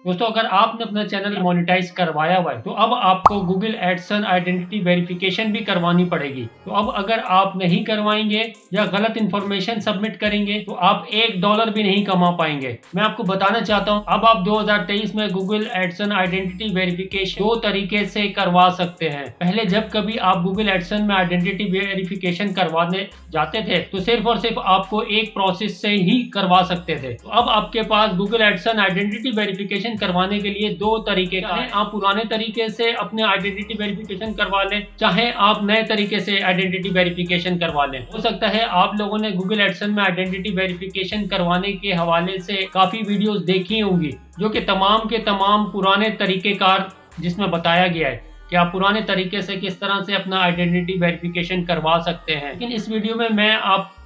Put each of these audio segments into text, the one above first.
दोस्तों, अगर आपने अपना चैनल मोनेटाइज करवाया हुआ है तो अब आपको गूगल एडसन आइडेंटिटी वेरिफिकेशन भी करवानी पड़ेगी। तो अब अगर आप नहीं करवाएंगे या गलत इन्फॉर्मेशन सबमिट करेंगे तो आप $1 भी नहीं कमा पाएंगे। मैं आपको बताना चाहता हूं, अब आप 2023 में गूगल एडसन आइडेंटिटी वेरिफिकेशन 2 तरीके से करवा सकते हैं। पहले जब कभी आप गूगल एडसन में आइडेंटिटी वेरिफिकेशन करवाने जाते थे तो सिर्फ और सिर्फ आपको एक प्रोसेस से ही करवा सकते थे। तो अब आपके पास गूगल एडसन आइडेंटिटी वेरिफिकेशन करवाने के लिए 2 तरीके का है। आप पुराने तरीके से अपने आइडेंटिटी वेरिफिकेशन करवा लें, चाहे आप नए तरीके से आइडेंटिटी वेरिफिकेशन करवा लें। हो सकता है आप लोगों ने गूगल एडसन में आइडेंटिटी वेरिफिकेशन करवाने के हवाले से काफी वीडियोस देखी होंगी, जो कि तमाम के तमाम पुराने तरीकेकार जिसमें बताया गया है कि आप पुराने तरीके से किस तरह से अपना आइडेंटिटी वेरिफिकेशन करवा सकते हैं। लेकिन इस वीडियो में मैं आपको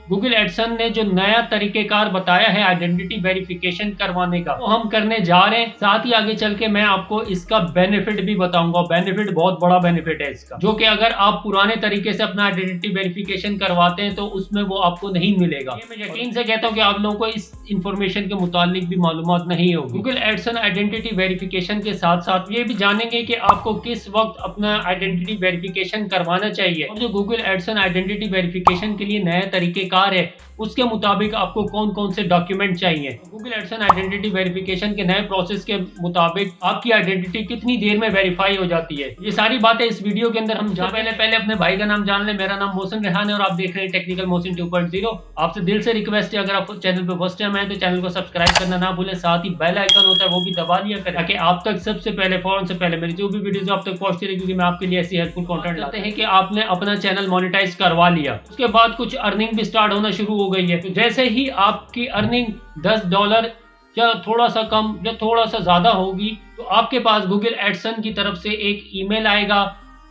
गूगल एडसन ने जो नया तरीकेकार बताया है आइडेंटिटी वेरिफिकेशन करवाने का, वो हम करने जा रहे हैं। साथ ही आगे चल के मैं आपको इसका बेनिफिट भी बताऊंगा। बेनिफिट बहुत बड़ा बेनिफिट है इसका, जो कि अगर आप पुराने तरीके से अपना आइडेंटिटी वेरिफिकेशन करवाते हैं तो उसमें वो आपको नहीं मिलेगा। ये मैं यकीन से कहता हूँ कि आप लोगों को इस इंफॉर्मेशन के मुतालिक भी मालूमात नहीं होगी। गूगल एडसन आइडेंटिटी वेरिफिकेशन के साथ साथ ये भी जानेंगे कि आपको किस वक्त अपना आइडेंटिटी वेरिफिकेशन करवाना चाहिए, और जो गूगल एडसन आइडेंटिटी वेरिफिकेशन के लिए नया तरीकेकार है उसके मुताबिक आपको कौन कौन से डॉक्यूमेंट चाहिए। गूगल एडसन आइडेंटिटी वेरिफिकेशन के नए प्रोसेस के मुताबिक आपकी आइडेंटिटी कितनी देर में वेरीफाई हो जाती है, ये सारी बातें इस वीडियो के अंदर हम पहले अपने भाई का नाम जान लें। मेरा नाम मोहसिन रेहान है और आप देख रहे हैं टेक्निकल मोहसिन 2.0। आपसे दिल से रिक्वेस्ट है, अगर आप चैनल पे फर्स्ट टाइम आए तो चैनल को सब्सक्राइब करना ना भूलें, साथ ही बेल आइकन होता है वो भी दबा लिया करें ताकि आप तक सबसे पहले फौरन से पहले मेरी जो भी वीडियोस आप तक पहुंचती रहे, क्योंकि मैं आपके लिए ऐसी हेल्पफुल कंटेंट लाते हैं कि आपने अपना चैनल मोनेटाइज करवा लिया, उसके बाद कुछ अर्निंग भी स्टार्ट होना शुरू हो गई है। तो जैसे ही आपकी अर्निंग $10 या थोड़ा सा कम या थोड़ा सा ज्यादा होगी तो आपके पास गूगल एडसन की तरफ से एक ईमेल आएगा,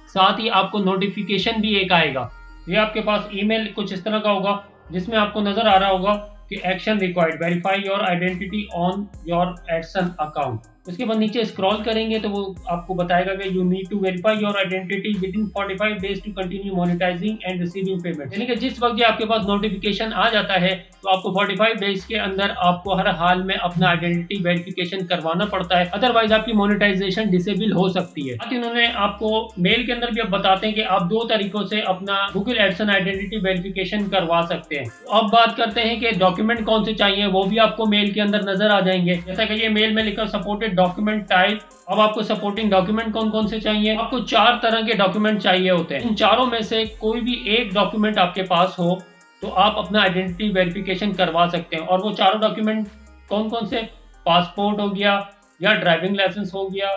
साथ ही आपको नोटिफिकेशन भी एक आएगा। ये आपके पास ईमेल कुछ इस तरह का होगा जिसमें आपको नजर आ रहा होगा कि action required, verify your identity on your Edson account. उसके बाद नीचे स्क्रॉल करेंगे तो वो आपको बताएगा कि you need to verify your identity within 45 days to continue monetizing and receiving payment. यानी कि जिस वक्त ये आपके पास नोटिफिकेशन आ जाता है तो आपको 45 डेज के अंदर आपको हर हाल में अपना आइडेंटिटी वेरिफिकेशन करवाना पड़ता है, अदरवाइज आपकी मोनेटाइजेशन डिसेबल हो सकती है। इन्होंने आपको मेल के अंदर भी अब बताते हैं कि आप 2 तरीकों से अपना गूगल एडसन आइडेंटिटी वेरिफिकेशन करवा सकते हैं। तो अब बात करते हैं कि डॉक्यूमेंट कौन से चाहिए, वो भी आपको मेल के अंदर नजर आ जाएंगे। जैसा कि ये मेल में लिखा सपोर्टेड डॉक्यूमेंट टाइप। अब आपको सपोर्टिंग डॉक्यूमेंट कौन कौन से चाहिए, आपको 4 तरह के डॉक्यूमेंट चाहिए होते हैं। इन चारों में से कोई भी एक डॉक्यूमेंट आपके पास हो तो आप अपना आइडेंटिटी वेरिफिकेशन करवा सकते हैं। और वो चारों डॉक्यूमेंट कौन कौन से, पासपोर्ट हो गया, या ड्राइविंग लाइसेंस हो गया,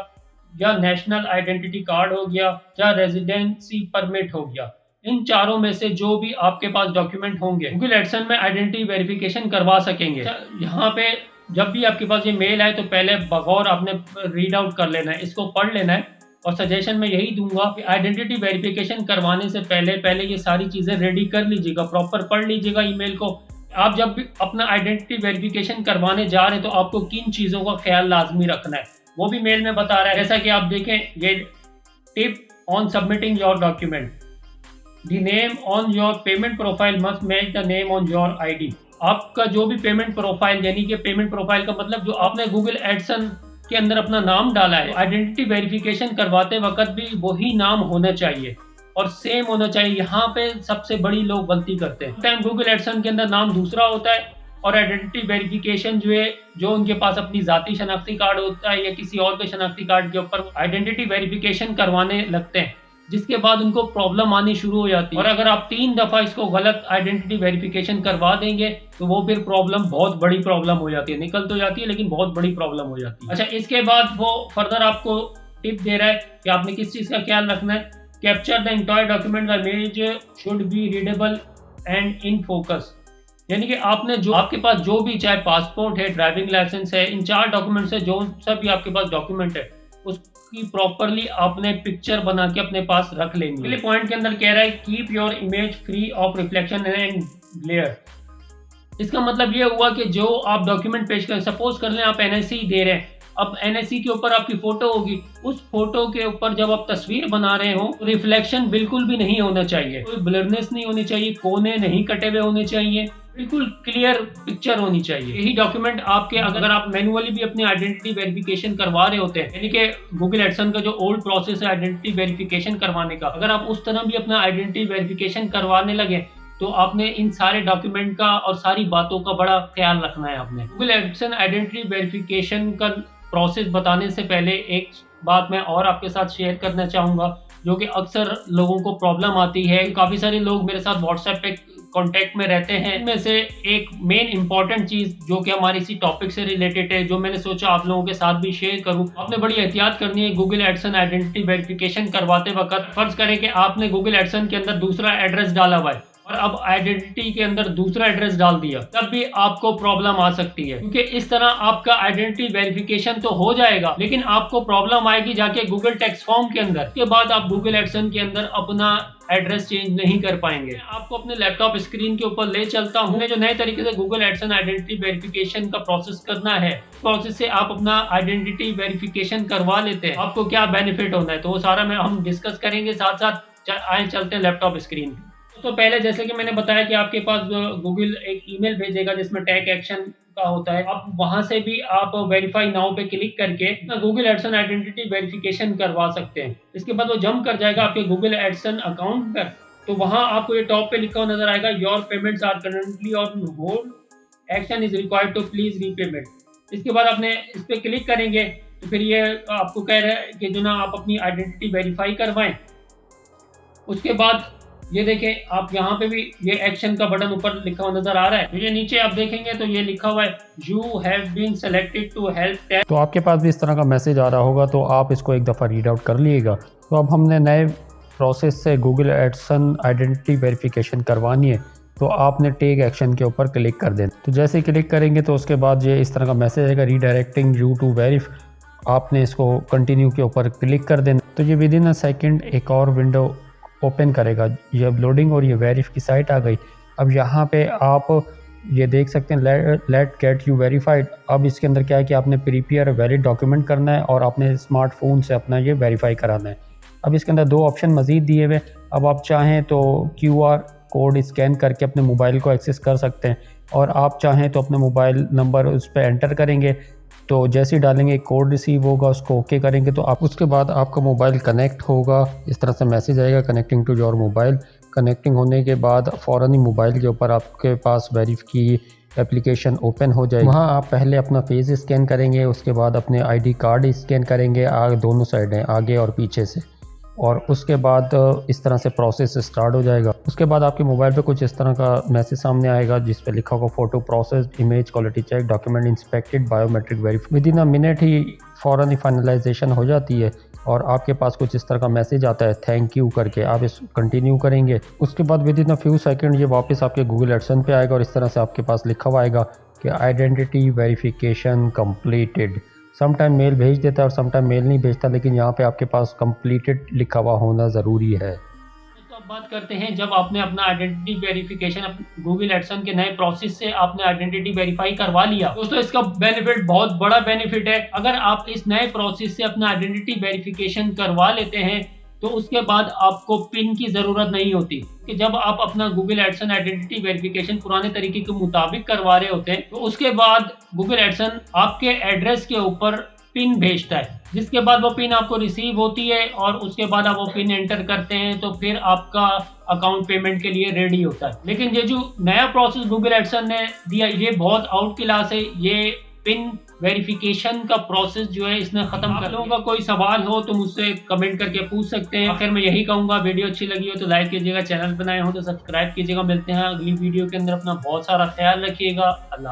या नेशनल आइडेंटिटी कार्ड हो गया, या रेजिडेंसी परमिट हो गया। इन चारों में से जो भी आपके पास डॉक्यूमेंट होंगे गूगल एडसन में आइडेंटिटी वेरिफिकेशन करवा सकेंगे। यहाँ पे जब भी आपके पास ये मेल आए तो पहले बगौर आपने रीड आउट कर लेना है, इसको पढ़ लेना है। और सजेशन में यही दूंगा कि आइडेंटिटी वेरिफिकेशन करवाने से पहले ये सारी चीज़ें रेडी कर लीजिएगा, प्रॉपर पढ़ लीजिएगा ईमेल को। आप जब भी अपना आइडेंटिटी वेरिफिकेशन करवाने जा रहे हैं तो आपको किन चीज़ों का ख्याल लाजमी रखना है वो भी मेल में बता रहा है। जैसा कि आप देखें, ये tip on submitting your document, the name on your payment profile must match the name on your ID। आपका जो भी पेमेंट प्रोफाइल, यानी कि पेमेंट प्रोफाइल का मतलब जो आपने गूगल एडसन के अंदर अपना नाम डाला है, आइडेंटिटी वेरिफिकेशन करवाते वक्त भी वही नाम होना चाहिए और सेम होना चाहिए। यहाँ पे सबसे बड़ी लोग गलती करते हैं। टाइम गूगल एडसन के अंदर नाम दूसरा होता है और आइडेंटिटी वेरिफिकेशन जो है, जो उनके पास अपनी जाती शनाख्ती कार्ड होता है या किसी और के शनाख्ती कार्ड के ऊपर आइडेंटिटी वेरिफिकेशन करवाने लगते हैं, जिसके बाद उनको प्रॉब्लम आनी शुरू हो जाती है। और अगर आप 3 दफा इसको गलत आइडेंटिटी वेरिफिकेशन करवा देंगे तो वो फिर प्रॉब्लम, बहुत बड़ी प्रॉब्लम हो जाती है। निकल तो जाती है लेकिन बहुत बड़ी प्रॉब्लम हो जाती है। अच्छा, इसके बाद वो फर्दर आपको टिप दे रहा है कि आपने किस चीज़ का ख्याल रखना है। Capture the entire document, the image should be readable and in focus. यानी कि आपने जो आपके पास जो भी, चाहे पासपोर्ट है, ड्राइविंग लाइसेंस है, इन 4 डॉक्यूमेंट से जो सा भी आपके पास डॉक्यूमेंट है उसकी प्रॉपरली आपने पिक्चर बना के अपने पास रख लेंगे। पहले पॉइंट के अंदर कह रहा है keep your image free of reflection and glare. इसका मतलब ये हुआ कि जो आप डॉक्यूमेंट पेश करें, सपोज कर लें आप NSE दे रहे हैं, अब NSE के ऊपर आपकी फोटो होगी, उस फोटो के ऊपर जब आप तस्वीर बना रहे हो रिफ्लेक्शन बिल्कुल भी नहीं होना चाहिए, कोई ब्लरनेस नहीं होनी चाहिए, कोने नहीं कटे हुए होने चाहिए, बिल्कुल क्लियर पिक्चर होनी चाहिए। यही डॉक्यूमेंट आपके, अगर आप मैनुअली भी अपनी आइडेंटिटी वेरिफिकेशन करवा रहे होते हैं, यानी कि गूगल एडसन का जो ओल्ड प्रोसेस है आइडेंटिटी वेरिफिकेशन करवाने का, अगर आप उस तरह भी अपना आइडेंटिटी वेरिफिकेशन करवाने लगे तो आपने इन सारे डॉक्यूमेंट का और सारी बातों का बड़ा ख्याल रखना है आपने। गूगल एडसन आइडेंटिटी वेरिफिकेशन का प्रोसेस बताने से पहले एक बात मैं और आपके साथ शेयर करना चाहूँगा, जो कि अक्सर लोगों को प्रॉब्लम आती है। काफ़ी सारे लोग मेरे साथ व्हाट्सएप पे कांटेक्ट में रहते हैं। इनमें से एक मेन इंपॉर्टेंट चीज़ जो कि हमारे इसी टॉपिक से रिलेटेड है, जो मैंने सोचा आप लोगों के साथ भी शेयर करूं, आपने बड़ी एहतियात करनी है गूगल एडसन आइडेंटिटी वेरिफिकेशन करवाते वक्त। फर्ज करें कि आपने गूगल एडसन के अंदर दूसरा एड्रेस डाला हुआ है और अब आइडेंटिटी के अंदर दूसरा एड्रेस डाल दिया, तब भी आपको प्रॉब्लम आ सकती है, क्योंकि इस तरह आपका आइडेंटिटी वेरिफिकेशन तो हो जाएगा, लेकिन आपको प्रॉब्लम आएगी जाके गूगल टैक्स फॉर्म के अंदर। उसके बाद आप गूगल एडसन के अंदर अपना एड्रेस चेंज नहीं कर पाएंगे। आपको अपने लैपटॉप स्क्रीन के ऊपर ले चलता हूँ, जो नए तरीके से गूगल एडसन आइडेंटिटी वेरिफिकेशन का प्रोसेस करना है, प्रोसेस से आप अपना आइडेंटिटी वेरिफिकेशन करवा लेते हैं, आपको क्या बेनिफिट होना है, तो वो सारा हम डिस्कस करेंगे। साथ साथ आए चलते हैं लैपटॉप स्क्रीन पे। तो पहले जैसे कि मैंने बताया कि आपके पास गूगल एक ईमेल भेजेगा जिसमें टैग एक्शन का होता है, आप वहां से भी आप वेरीफाई नाउ पे क्लिक करके गूगल एडसन आइडेंटिटी वेरिफिकेशन करवा सकते हैं। इसके बाद वो जंप कर जाएगा आपके गूगल एडसन अकाउंट पर, तो वहां आपको ये टॉप पे लिखा हुआ नजर आएगा, your payments are currently on hold, action is required to please repayment. इसके बाद आपने इस पे क्लिक करेंगे तो फिर ये आपको कह रहा है कि जो ना आप अपनी आइडेंटिटी वेरीफाई करवाएं। उसके बाद ये देखें, आप यहाँ पे भी ये एक्शन का बटन ऊपर लिखा हुआ नजर आ रहा है, तो ये नीचे आप देखेंगे तो ये लिखा हुआ है you have been selected to help desk. तो आपके पास भी इस तरह का मैसेज आ रहा होगा, तो आप इसको एक दफ़ा रीड आउट कर लीजिएगा। तो अब हमने नए प्रोसेस से गूगल एडसन आइडेंटिटी वेरिफिकेशन करवानी है, तो आपने टेक एक्शन के ऊपर क्लिक कर देना। तो जैसे क्लिक करेंगे तो उसके बाद ये इस तरह का मैसेज आएगा, रीडायरेक्टिंग यू टू वेरिफ। आपने इसको कंटिन्यू के ऊपर क्लिक कर देना। तो ये विद इन अ सेकेंड एक और विंडो ओपन करेगा। ये अब लोडिंग और ये वेरिफ की साइट आ गई। अब यहाँ पे आप ये देख सकते हैं लेट गेट यू वेरीफाइड। अब इसके अंदर क्या है कि आपने प्रीपेयर वैलिड डॉक्यूमेंट करना है और आपने स्मार्टफोन से अपना ये वेरीफाई कराना है। अब इसके अंदर दो ऑप्शन मज़ीद दिए हुए। अब आप चाहें तो QR कोड स्कैन करके अपने मोबाइल को एक्सेस कर सकते हैं, और आप चाहें तो अपने मोबाइल नंबर उस पर एंटर करेंगे, तो जैसे ही डालेंगे कोड रिसीव होगा, उसको ओके करेंगे तो आप उसके बाद आपका मोबाइल कनेक्ट होगा। इस तरह से मैसेज आएगा, connecting to your mobile. Connecting होने के बाद फ़ौरन ही मोबाइल के ऊपर आपके पास वेरिफ की एप्लीकेशन ओपन हो जाएगी। वहाँ आप पहले अपना फेस स्कैन करेंगे, उसके बाद अपने ID कार्ड स्कैन करेंगे दोनों साइडें, आगे और पीछे से, और उसके बाद इस तरह से प्रोसेस स्टार्ट हो जाएगा। उसके बाद आपके मोबाइल पे कुछ इस तरह का मैसेज सामने आएगा जिस पे लिखा होगा photo process, image quality check, document inspected, biometric verify. Within a minute ही फ़ौरन ही फाइनलाइजेशन हो जाती है और आपके पास कुछ इस तरह का मैसेज आता है थैंक यू करके। आप इस कंटिन्यू करेंगे, उसके बाद with in a few second ये वापस आपके गूगल एडसन पे आएगा और इस तरह से आपके पास लिखा हुआ आएगा कि identity verification completed. Sometime mail भेज देता है और समटाइम मेल नहीं भेजता, लेकिन यहाँ पे आपके पास कंप्लीटेड लिखा हुआ होना ज़रूरी है। तो अब बात करते हैं, जब आपने अपना आइडेंटिटी वेरिफिकेशन गूगल एडसन के नए प्रोसेस से आपने आइडेंटिटी वेरीफाई करवा लिया, दोस्तों इसका बेनिफिट बहुत बड़ा बेनिफिट है। अगर आप इस नए प्रोसेस से अपना आइडेंटिटी वेरिफिकेशन करवा लेते हैं तो उसके बाद आपको पिन की ज़रूरत नहीं होती, कि जब आप अपना गूगल एडसन आइडेंटिटी वेरिफिकेशन पुराने तरीके के मुताबिक करवा रहे होते हैं तो उसके बाद गूगल एडसन आपके एड्रेस के ऊपर पिन भेजता है, जिसके बाद वो पिन आपको रिसीव होती है और उसके बाद आप वो पिन एंटर करते हैं तो फिर आपका अकाउंट पेमेंट के लिए रेडी होता है। लेकिन ये जो नया प्रोसेस गूगल एडसन ने दिया ये बहुत आउट क्लास है। ये पिन वेरिफिकेशन का प्रोसेस जो है इसने खत्म कर। लोगों का कोई सवाल हो तो मुझसे कमेंट करके पूछ सकते हैं। आखिर मैं यही कहूंगा, वीडियो अच्छी लगी हो तो लाइक कीजिएगा, चैनल बनाए हो तो सब्सक्राइब कीजिएगा। मिलते हैं अगली वीडियो के अंदर, अपना बहुत सारा ख्याल रखिएगा। अल्लाह।